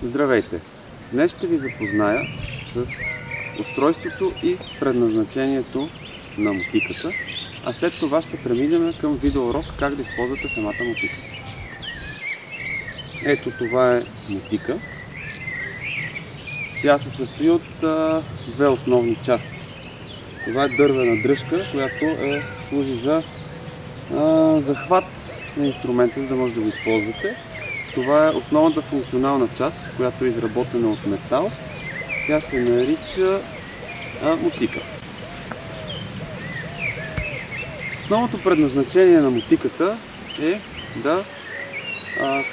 Здравейте! Днес ще ви запозная с устройството и предназначението на мотиката, а след това ще преминем към видеоурок как да използвате самата мотика. Ето, това е мотика. Тя се състои от две основни части. Това е дървена дръжка, която служи за захват на инструмента, за да може да го използвате. Това е основната функционална част, която е изработена от метал. Тя се нарича мотика. Основното предназначение на мотиката е да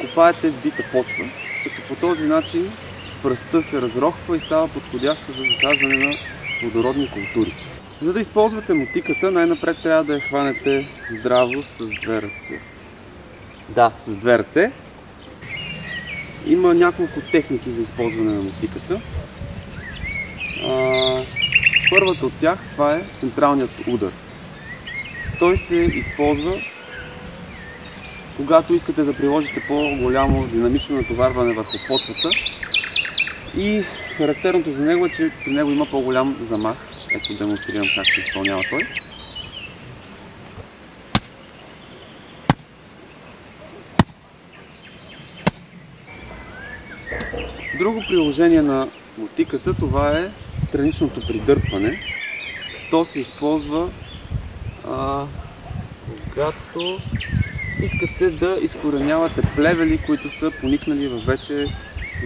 копаете сбита почва, като по този начин пръстта се разрохва и става подходяща за засаждане на плодородни култури. За да използвате мотиката, най-напред трябва да я хванете здраво с две ръце. Да, с две ръце. Има няколко техники за използване на мотиката. Първата от тях, това е централният удар. Той се използва, когато искате да приложите по-голямо динамично натоварване върху почвата. И характерното за него е, че при него има по-голям замах. Ето демонстрирам как се изпълнява той. Друго приложение на мотиката, това е страничното придърпване. То се използва когато искате да изкоренявате плевели, които са поникнали във вече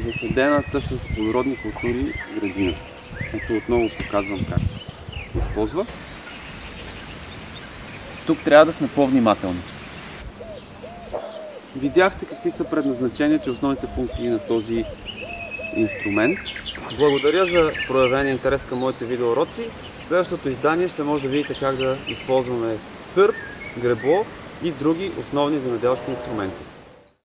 засадената с плодородни култури градина. Ето отново показвам как се използва. Тук трябва да сме по-внимателни. Видяхте какви са предназначението и основните функции на този инструмент. Благодаря за проявения интерес към моите видеоуроци. В следващото издание ще може да видите как да използваме сърп, гребло и други основни земеделски инструменти.